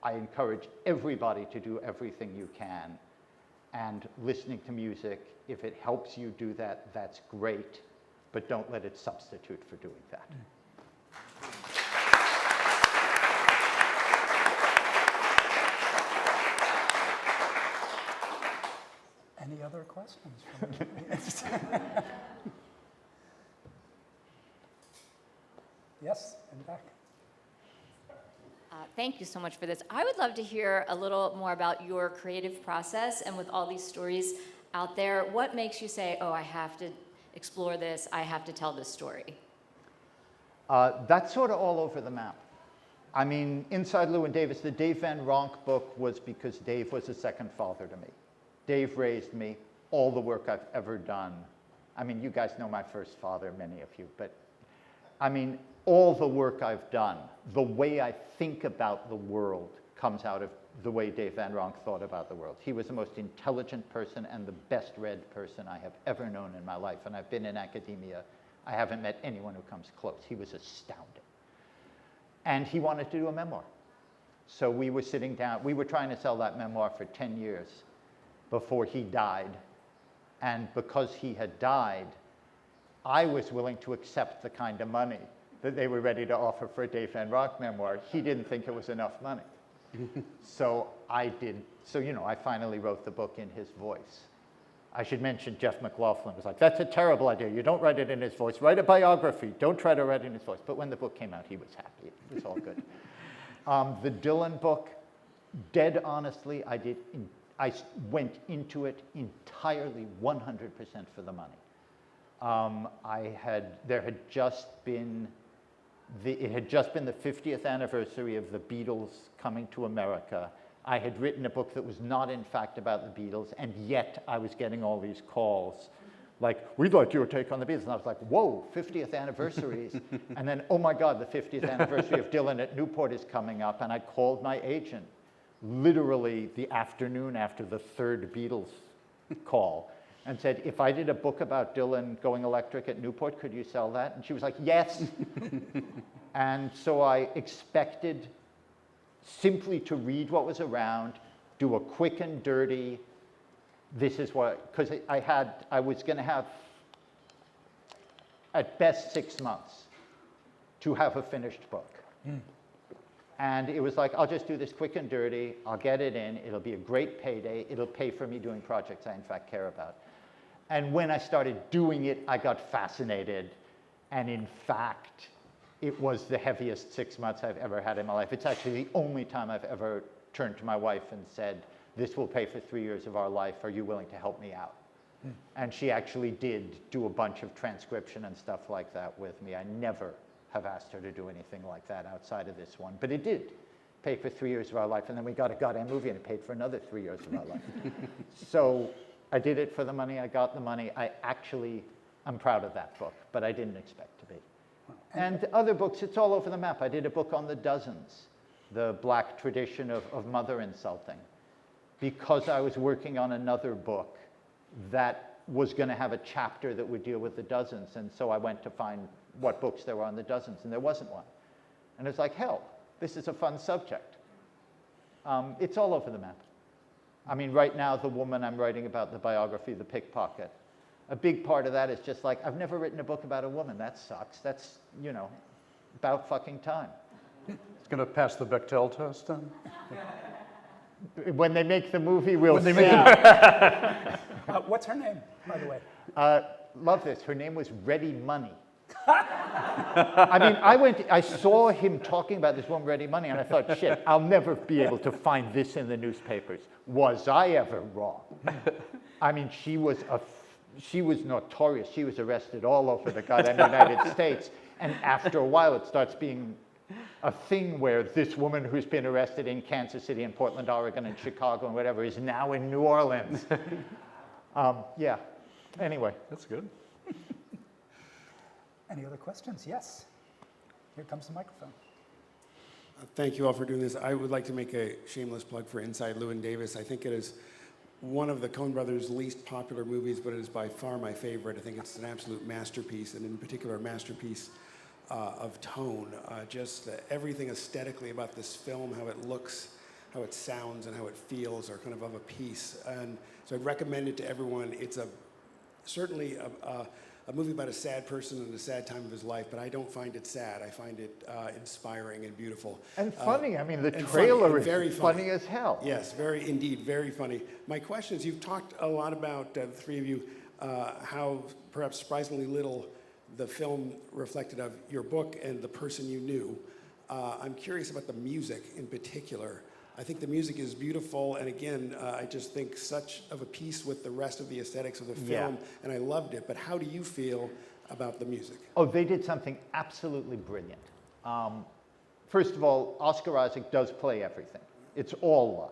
I encourage everybody to do everything you can, and listening to music, if it helps you do that, that's great, but don't let it substitute for doing that. Any other questions from the audience? Yes, in the back. Thank you so much for this. I would love to hear a little more about your creative process, and with all these stories out there, what makes you say, oh, I have to explore this, I have to tell this story? That's sort of all over the map. I mean, inside Llewyn Davis, the Dave Van Ronk book was because Dave was a second father to me. Dave raised me, all the work I've ever done. I mean, you guys know my first father, many of you, but I mean, all the work I've done, the way I think about the world comes out of the way Dave Van Ronk thought about the world. He was the most intelligent person and the best read person I have ever known in my life. And I've been in academia. I haven't met anyone who comes close. He was astounding. And he wanted to do a memoir. So we were sitting down. We were trying to sell that memoir for 10 years before he died. And because he had died, I was willing to accept the kind of money that they were ready to offer for a Dave Van Ronk memoir. He didn't think it was enough money. So I did. So, you know, I finally wrote the book in his voice. I should mention Jeff McLaughlin was like, that's a terrible idea. You don't write it in his voice. Write a biography. Don't try to write it in his voice. But when the book came out, he was happy. It was all good. The Dylan book, dead honestly, I went into it entirely 100% for the money. It had just been the 50th anniversary of the Beatles coming to America. I had written a book that was not, in fact, about the Beatles, and yet I was getting all these calls, like, we'd like your take on the Beatles. And I was like, whoa, 50th anniversaries. And then, oh my God, the 50th anniversary of Dylan at Newport is coming up. And I called my agent literally the afternoon after the third Beatles call and said, if I did a book about Dylan going electric at Newport, could you sell that? And she was like, yes. And so I expected simply to read what was around, do a quick and dirty, this is what, because I was going to have at best 6 months to have a finished book. And it was like, I'll just do this quick and dirty, I'll get it in, it'll be a great payday, it'll pay for me doing projects I in fact care about. And when I started doing it, I got fascinated, and in fact, it was the heaviest 6 months I've ever had in my life. It's actually the only time I've ever turned to my wife and said, this will pay for 3 years of our life, are you willing to help me out? And she actually did do a bunch of transcription and stuff like that with me. I never have asked her to do anything like that outside of this one, but it did pay for 3 years of our life, and then we got a goddamn movie and it paid for another 3 years of our life. So I did it for the money, I got the money. I'm proud of that book, but I didn't expect to be. And other books, it's all over the map. I did a book on the dozens, the black tradition of mother insulting, because I was working on another book that was going to have a chapter that would deal with the dozens. And so I went to find what books there were on the dozens, and there wasn't one. And it's like, hell, this is a fun subject. It's all over the map. I mean, right now, the woman I'm writing about, the biography, The Pickpocket, a big part of that is just like, I've never written a book about a woman. That sucks. That's, you know, about fucking time. It's going to pass the Bechdel test then? When they make the movie, we'll see. What's her name, by the way? Love this. Her name was Ready Money. I mean, I saw him talking about this woman, Ready Money, and I thought, shit, I'll never be able to find this in the newspapers. Was I ever wrong? I mean, she was notorious. She was arrested all over the goddamn United States. And after a while, it starts being a thing where this woman who's been arrested in Kansas City and Portland, Oregon, and Chicago and whatever is now in New Orleans. Yeah. Anyway. That's good. Any other questions? Yes. Here comes the microphone. Thank you all for doing this. I would like to make a shameless plug for Inside Llewyn Davis. I think it is one of the Coen brothers' least popular movies, but it is by far my favorite. I think it's an absolute masterpiece, and in particular a masterpiece of tone. Just everything aesthetically about this film, how it looks, how it sounds, and how it feels are kind of a piece. And so I'd recommend it to everyone. It's certainly a movie about a sad person and a sad time of his life, but I don't find it sad. I find it inspiring and beautiful. And funny. I mean, the trailer is very funny as hell. Yes, very funny. My question is, you've talked a lot about, the three of you, how perhaps surprisingly little the film reflected of your book and the person you knew. I'm curious about the music in particular. I think the music is beautiful, and again, I just think such of a piece with the rest of the aesthetics of the film, and I loved it. But how do you feel about the music? Oh, they did something absolutely brilliant. First of all, Oscar Isaac does play everything. It's all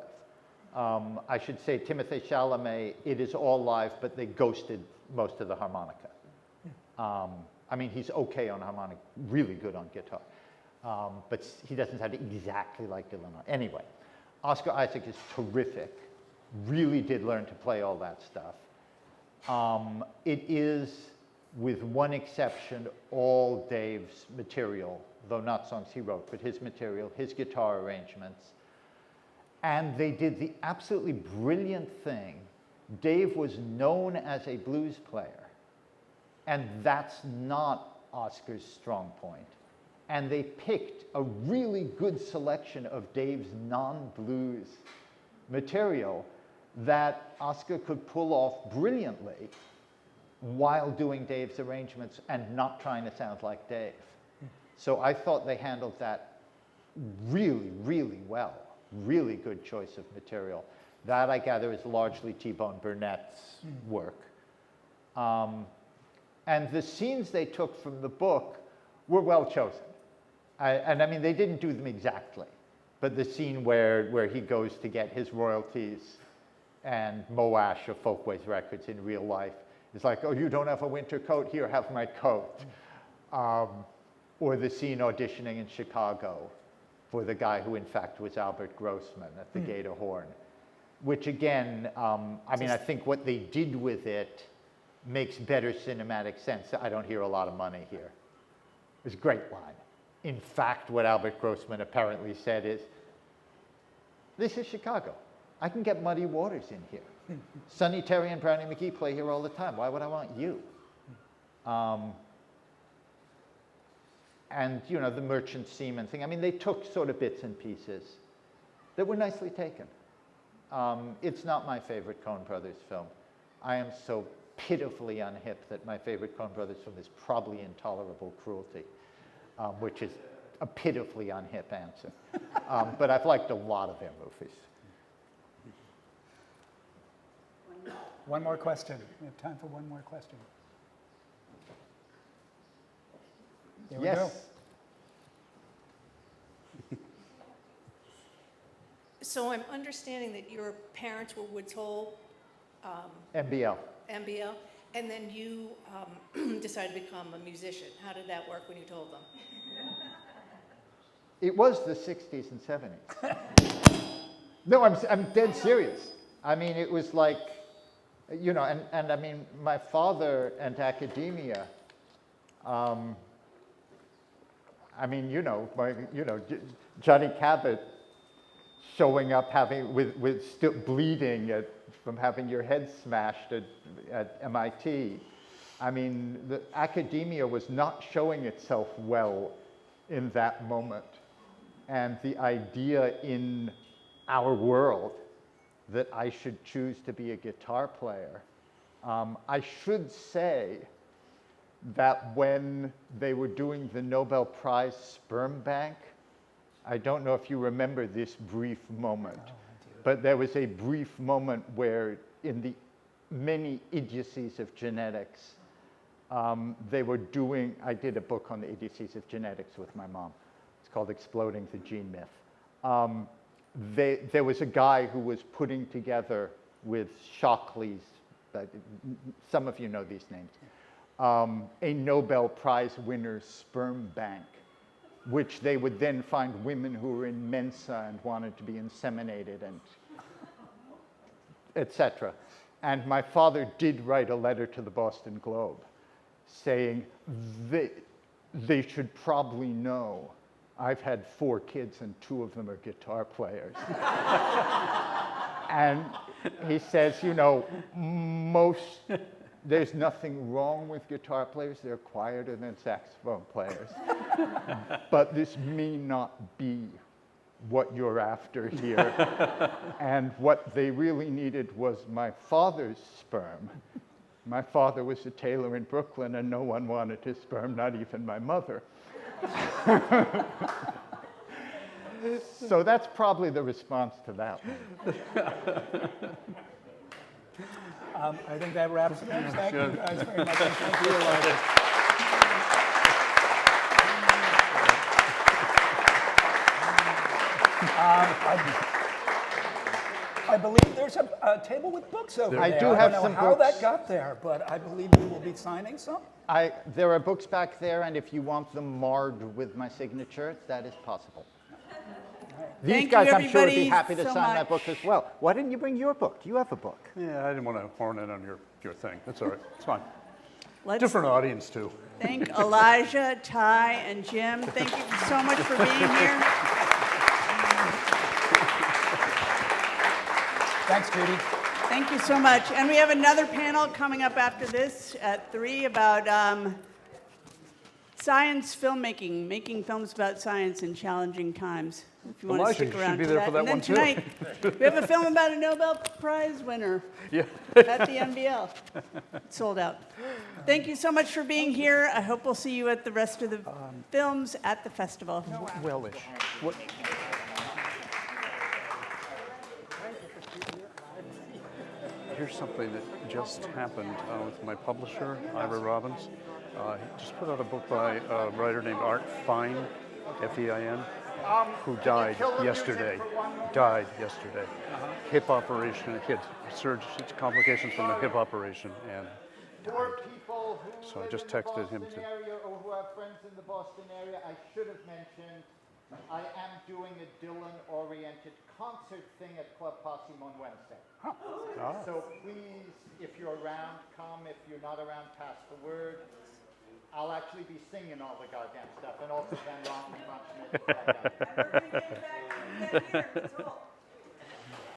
live. I should say Timothée Chalamet, it is all live, but they ghosted most of the harmonica. I mean, he's okay on harmonica, really good on guitar, but he doesn't sound exactly like Dylan. Anyway, Oscar Isaac is terrific, really did learn to play all that stuff. It is, with one exception, all Dave's material, though not songs he wrote, but his material, his guitar arrangements. And they did the absolutely brilliant thing. Dave was known as a blues player, and that's not Oscar's strong point. And they picked a really good selection of Dave's non-blues material that Oscar could pull off brilliantly while doing Dave's arrangements and not trying to sound like Dave. So I thought they handled that really, really well. Really good choice of material. That, I gather, is largely T-Bone Burnett's work. And the scenes they took from the book were well chosen. And I mean, they didn't do them exactly, but the scene where he goes to get his royalties and Moash of Folkways Records in real life is like, oh, you don't have a winter coat? Here, have my coat. Or the scene auditioning in Chicago for the guy who in fact was Albert Grossman at the Gator Horn, which again, I mean, I think what they did with it makes better cinematic sense. I don't hear a lot of money here. It was a great line. In fact, what Albert Grossman apparently said is, this is Chicago. I can get Muddy Waters in here. Sonny Terry and Brownie McGee play here all the time. Why would I want you? And, you know, the merchant seaman thing. I mean, they took sort of bits and pieces that were nicely taken. It's not my favorite Coen Brothers film. I am so pitifully unhip that my favorite Coen Brothers film is probably Intolerable Cruelty, which is a pitifully unhip answer. But I've liked a lot of their movies. One more question. We have time for one more question. Here we go. So I'm understanding that your parents were Woods Hole, MBL. MBL, and then you decided to become a musician. How did that work when you told them? It was the 60s and 70s. No, I'm dead serious. I mean, it was like, you know, and I mean, my father and academia, I mean, you know, Johnny Cabot showing up with still bleeding from having your head smashed at MIT. I mean, the academia was not showing itself well in that moment. And the idea in our world that I should choose to be a guitar player, I should say that when they were doing the Nobel Prize sperm bank, I don't know if you remember this brief moment, but there was a brief moment where in the many idiocies of genetics, they were doing, I did a book on the idiocies of genetics with my mom. It's called Exploding the Gene Myth. There was a guy who was putting together with Shockley's, some of you know these names, a Nobel Prize winner's sperm bank, which they would then find women who were in Mensa and wanted to be inseminated and etc. And my father did write a letter to the Boston Globe saying they should probably know I've had 4 kids and 2 of them are guitar players. And he says, you know, there's nothing wrong with guitar players. They're quieter than saxophone players. But this may not be what you're after here. And what they really needed was my father's sperm My father was a tailor in Brooklyn, and no one wanted his sperm, not even my mother. So that's probably the response to that one. I think that wraps it up. Thank you guys very much. Thank you, Elijah. I believe there's a table with books over there. I do have don't know some how books. that got there, but I believe you will be signing some. There are books back there, and if you want them marred with my signature, that is possible. These Thank guys, you, I'm sure, would be everybody, happy to so sign my much. book as well. Why didn't you bring your book? Do you have a book? Yeah, I didn't want to horn in on your thing. That's all right. It's fine. Let's Different audience, too. thank Elijah, Ty, and Jim. Thank you so much for being here. Thanks, Judy. Thank you so much. And we have another panel coming up after this at 3 about science filmmaking, making films about science in challenging times. If you want to Elijah, stick you around should be for there that. for that And then one, too. tonight, we have a film about a Nobel Prize winner Yeah. at the NBL. It's sold out. Thank you so much for being here. I hope we'll see you at the rest of the films at the festival. Well-ish. What? Here's something that just happened with my publisher, Ira Robbins. He just put out a book by a writer named Art Fine, F-E-I-N, who died yesterday. Hip operation, he had complications from the hip operation, and died. So I just texted him to. Or who have friends in the Boston area, I should have mentioned I am doing a Dylan-oriented concert thing at Club Possum on Wednesday. Oh. So please, if you're around, come. If you're not around, pass the word. I'll actually be singing all the goddamn stuff, and also Van Ronk and Ron Schmidt. And we're going to get back here. Let's roll.